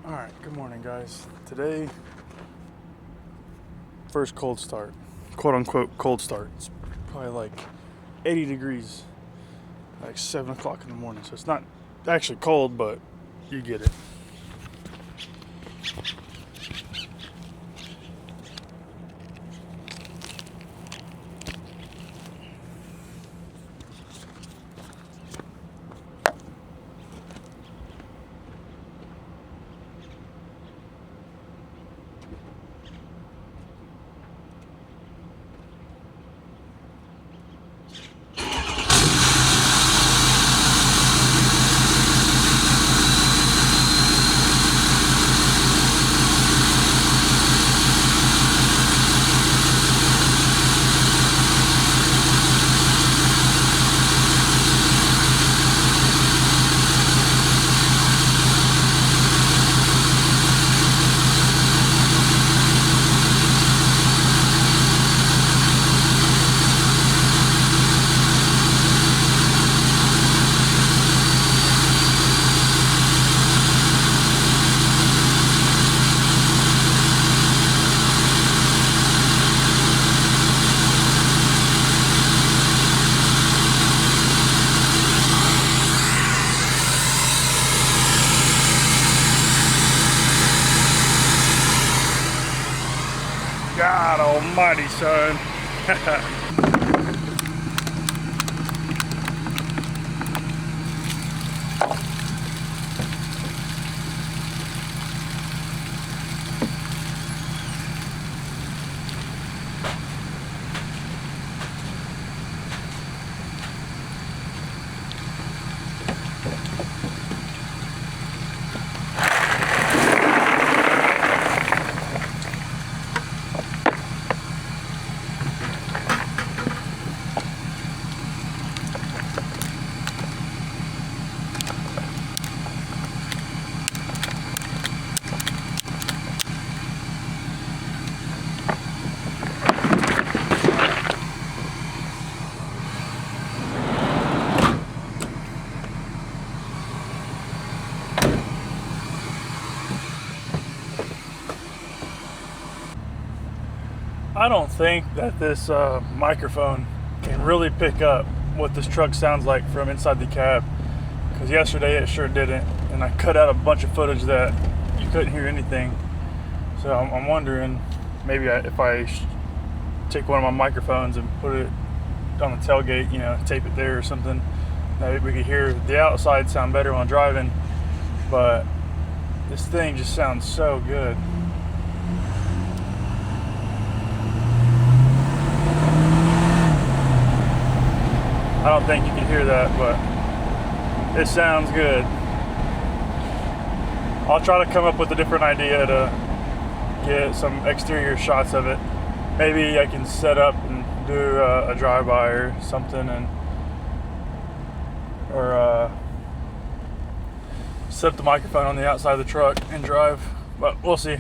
Alright, good morning guys. Today, first cold start. Quote unquote cold start. It's probably like 80 degrees, like 7 o'clock in the morning. So it's not actually cold, but you get it. God almighty, son. I don't think that this microphone can really pick up what this truck sounds like from inside the cab, because yesterday it sure didn't, and I cut out a bunch of footage that you couldn't hear anything. So I'm wondering, maybe if I take one of my microphones and put it on the tailgate, tape it there or something, maybe we could hear the outside sound better while driving. But this thing just sounds so good. I don't think you can hear that, but it sounds good. I'll try to come up with a different idea to get some exterior shots of it. Maybe I can set up and do a drive-by or something, or set up the microphone on the outside of the truck and drive, but we'll see.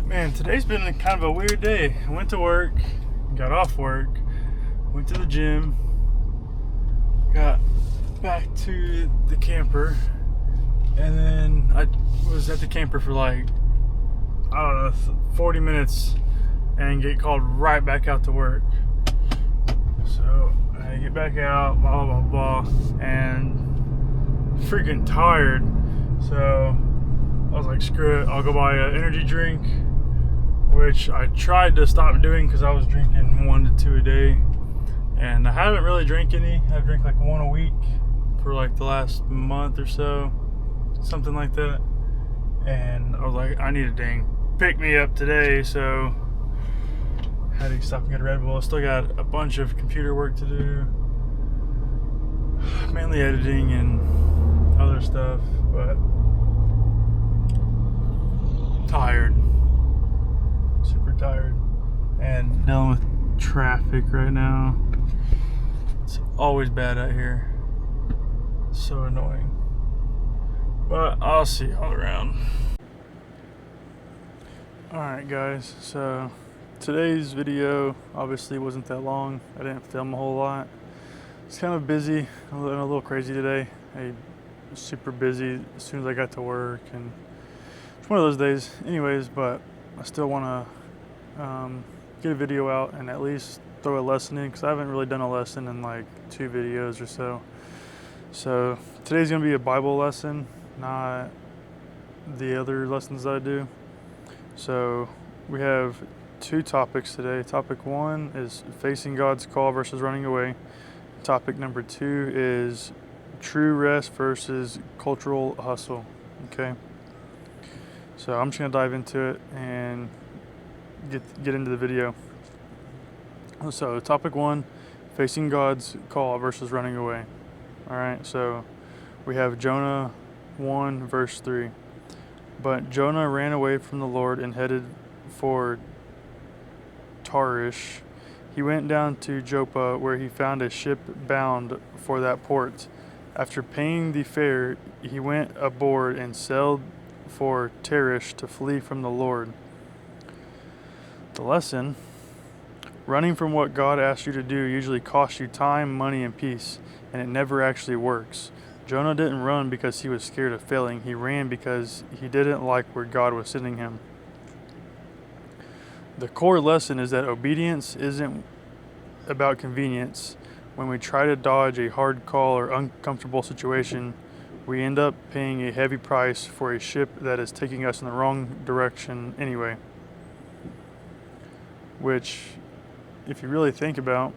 Man, today's been kind of a weird day. I went to work, got off work, went to the gym, got back to the camper, and then I was at the camper for like, I don't know, 40 minutes and get called right back out to work. So I get back out, blah, blah, blah, blah, and freaking tired. So I was like, screw it, I'll go buy an energy drink, which I tried to stop doing because I was drinking 1 to 2 a day, and I haven't really drank any. I've drank like 1 a week for like the last month or so, something like that. And I was like, I need a dang pick me up today, so I had to stop and get a Red Bull. I still got a bunch of computer work to do, mainly editing and other stuff, but tired. Super tired and dealing with traffic right now. It's always bad out here. So annoying. But I'll see y'all around. Alright guys, so today's video obviously wasn't that long. I didn't film a whole lot. It's kind of busy, a little crazy today. I was super busy as soon as I got to work, and it's one of those days anyways, but I still want to get a video out and at least throw a lesson in, because I haven't really done a lesson in like 2 videos or so. So today's going to be a Bible lesson, not the other lessons that I do. So we have 2 topics today. Topic 1 is facing God's call versus running away. Topic number 2 is true rest versus cultural hustle. Okay. So I'm just gonna dive into it and get into the video. So topic 1, facing God's call versus running away. All right. So we have Jonah 1 verse 3. But Jonah ran away from the Lord and headed for Tarshish. He went down to Joppa, where he found a ship bound for that port. After paying the fare, he went aboard and sailed for Tarshish to flee from the Lord. The lesson: running from what God asks you to do usually costs you time, money, and peace, and it never actually works. Jonah didn't run because he was scared of failing. He ran because he didn't like where God was sending him. The core lesson is that obedience isn't about convenience. When we try to dodge a hard call or uncomfortable situation, we end up paying a heavy price for a ship that is taking us in the wrong direction anyway. Which, if you really think about,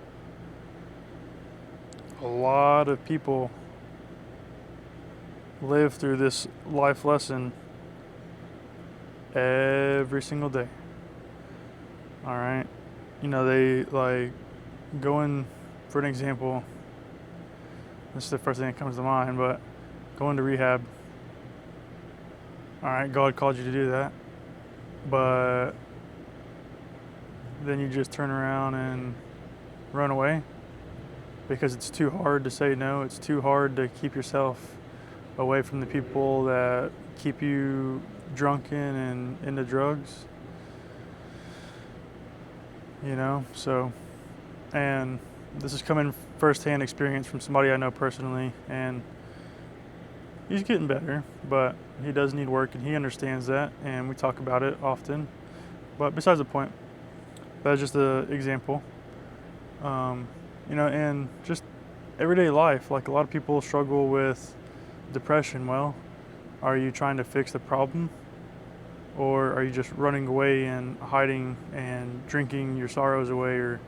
a lot of people live through this life lesson every single day. All right. You know, they like going, for an example, this is the first thing that comes to mind, but going to rehab. All right, God called you to do that, but then you just turn around and run away because it's too hard to say no. It's too hard to keep yourself away from the people that keep you drunken and into drugs. You know, so, and this is coming firsthand experience from somebody I know personally, and he's getting better, but he does need work, and he understands that, and we talk about it often. But besides the point, that's just an example. You know, and just everyday life, like a lot of people struggle with depression. Well, are you trying to fix the problem, or are you just running away and hiding and drinking your sorrows away, or,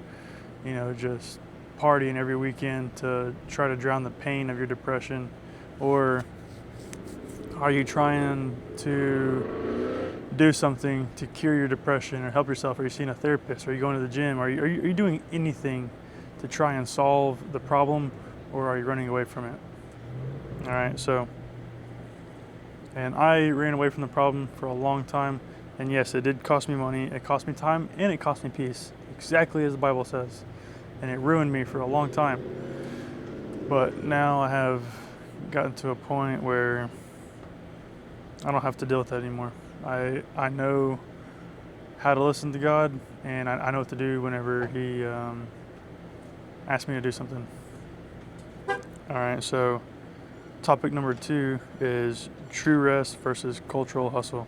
you know, just partying every weekend to try to drown the pain of your depression? Or are you trying to do something to cure your depression or help yourself? Are you seeing a therapist? Are you going to the gym? Are you doing anything to try and solve the problem, or are you running away from it? All right, so, and I ran away from the problem for a long time, and yes, it did cost me money, it cost me time, and it cost me peace, exactly as the Bible says, and it ruined me for a long time. But now I have gotten to a point where I don't have to deal with that anymore. I know how to listen to God, and I know what to do whenever He asks me to do something. All right, so topic number 2 is true rest versus cultural hustle.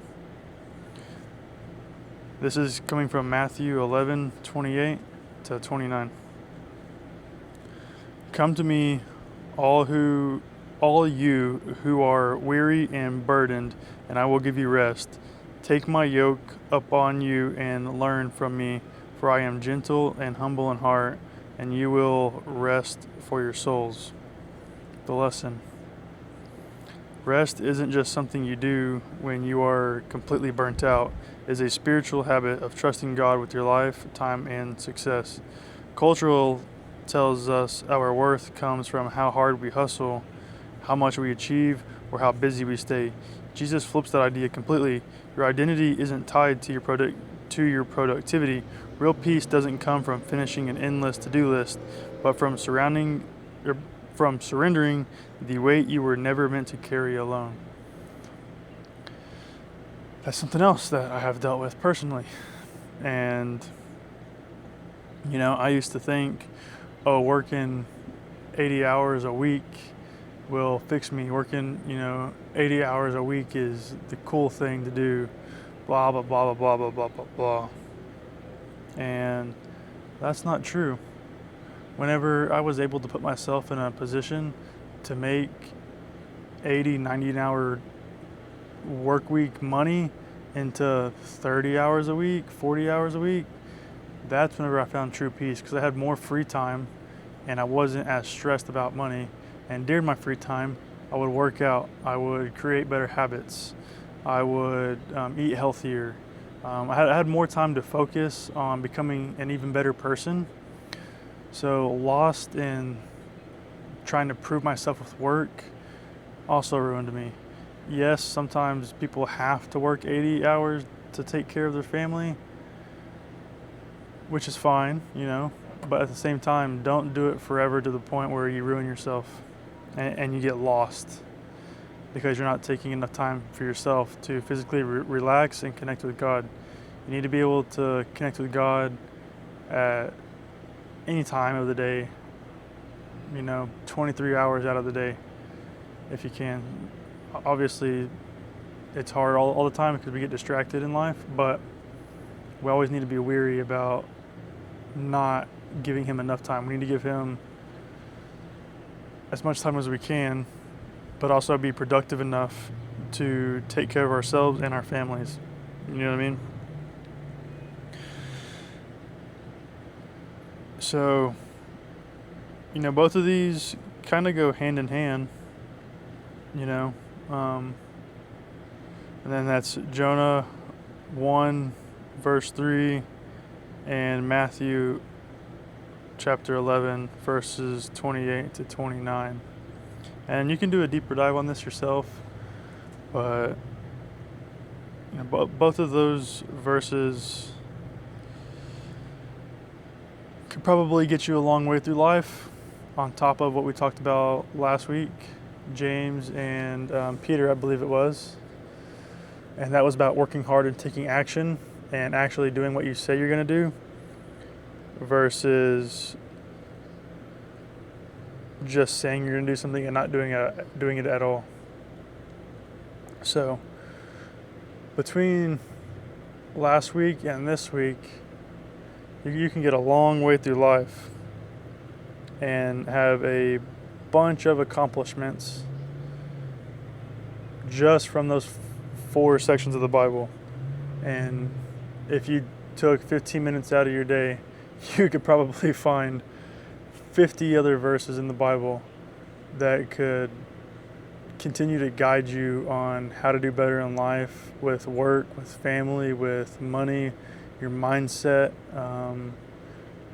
This is coming from Matthew 11:28 to 29. Come to me, all you who are weary and burdened, and I will give you rest. Take my yoke upon you and learn from me, for I am gentle and humble in heart, and you will rest for your souls. The lesson: rest isn't just something you do when you are completely burnt out. It is a spiritual habit of trusting God with your life, time, and success. Cultural tells us our worth comes from how hard we hustle, how much we achieve, or how busy we stay. Jesus flips that idea completely. Your identity isn't tied to your productivity. Real peace doesn't come from finishing an endless to-do list, but from surrendering the weight you were never meant to carry alone. that's something else that I have dealt with personally. And, I used to think, oh, working 80 hours a week will fix me. Working, 80 hours a week is the cool thing to do. Blah, blah, blah, blah, blah, blah, blah, blah. And that's not true. Whenever I was able to put myself in a position to make 80, 90 an hour work week money into 30 hours a week, 40 hours a week, that's whenever I found true peace, because I had more free time and I wasn't as stressed about money. And during my free time, I would work out, I would create better habits, I would eat healthier. I had more time to focus on becoming an even better person. So lost in trying to prove myself with work also ruined me. Yes, sometimes people have to work 80 hours to take care of their family, which is fine, but at the same time, don't do it forever to the point where you ruin yourself and you get lost because you're not taking enough time for yourself to physically relax and connect with God. You need to be able to connect with God at any time of the day, 23 hours out of the day, if you can. Obviously, it's hard all the time because we get distracted in life, but we always need to be weary about not giving Him enough time. We need to give Him as much time as we can, but also be productive enough to take care of ourselves and our families. You know what I mean? So, both of these kind of go hand in hand, and then that's Jonah 1 verse 3 and Matthew chapter 11 verses 28 to 29. And you can do a deeper dive on this yourself, but both of those verses could probably get you a long way through life, on top of what we talked about last week, James and Peter, I believe it was. And that was about working hard and taking action and actually doing what you say you're going to do versus just saying you're going to do something and not doing it at all. So between last week and this week, you can get a long way through life and have a bunch of accomplishments just from those 4 sections of the Bible. And if you took 15 minutes out of your day, you could probably find 50 other verses in the Bible that could continue to guide you on how to do better in life, with work, with family, with money, your mindset,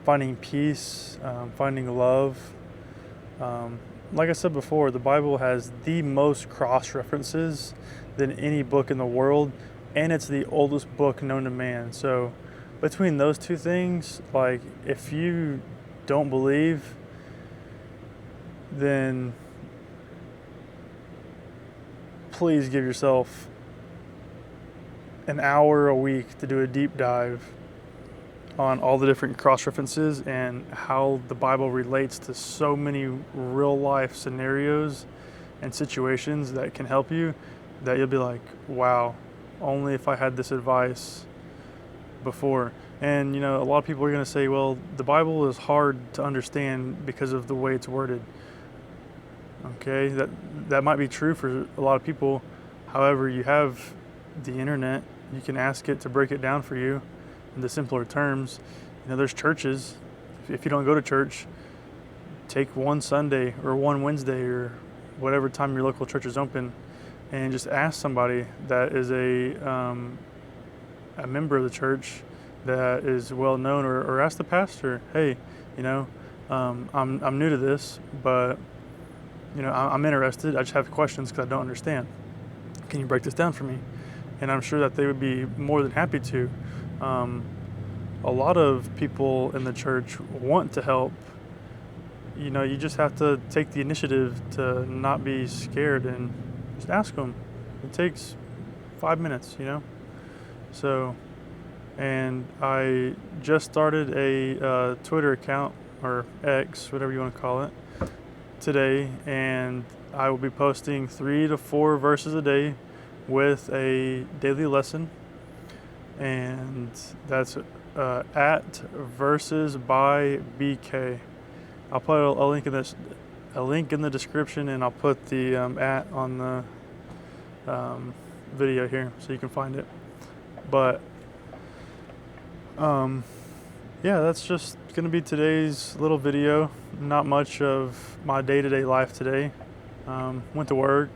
finding peace, finding love. Like I said before, the Bible has the most cross references than any book in the world, and it's the oldest book known to man. So between those two things, like, if you don't believe, then please give yourself an hour a week to do a deep dive on all the different cross references and how the Bible relates to so many real life scenarios and situations that can help you, that you'll be like, wow, only if I had this advice before. And a lot of people are going to say, well, the Bible is hard to understand because of the way it's worded. Okay, that might be true for a lot of people. However, you have the internet. You can ask it to break it down for you into simpler terms. There's churches. If you don't go to church, take one Sunday or one Wednesday or whatever time your local church is open, and just ask somebody that is a member of the church that is well known, or ask the pastor, hey, I'm new to this, but I'm interested. I just have questions because I don't understand. Can you break this down for me? And I'm sure that they would be more than happy to. A lot of people in the church want to help. You just have to take the initiative to not be scared and just ask them. It takes 5 minutes, So, and I just started a Twitter account, or X, whatever you want to call it, today, and I will be posting 3 to 4 verses a day with a daily lesson, and that's at verses by BK. I'll put a link in this, a link in the description, and I'll put the at on the video here so you can find it. But yeah, that's just gonna be today's little video. Not much of my day-to-day life today. Went to work,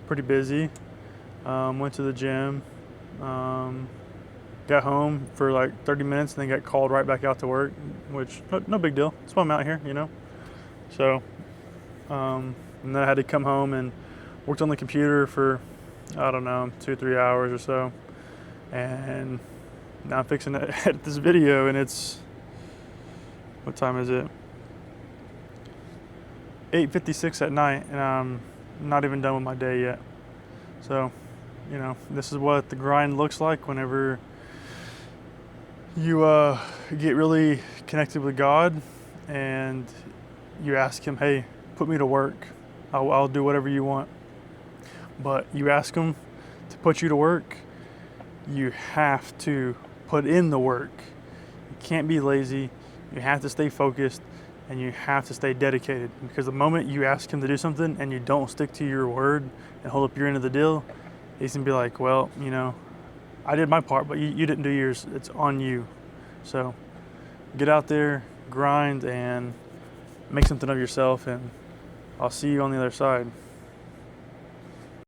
pretty busy. Went to the gym. Got home for like 30 minutes and then got called right back out to work, which no big deal. That's why I'm out here, you know. So, and then I had to come home and worked on the computer for, I don't know, 2-3 hours or so. And now I'm fixing to edit this video, and it's, what time is it? 8:56 at night, and I'm not even done with my day yet. So, you know, this is what the grind looks like whenever you get really connected with God and you ask him, hey, put me to work. I'll do whatever you want. But you ask him to put you to work, you have to put in the work. You can't be lazy. You have to stay focused, and you have to stay dedicated, because the moment you ask him to do something and you don't stick to your word and hold up your end of the deal, he's gonna be like, well, you know, I did my part, but you didn't do yours. It's on you. So get out there, grind, and make something of yourself, and I'll see you on the other side.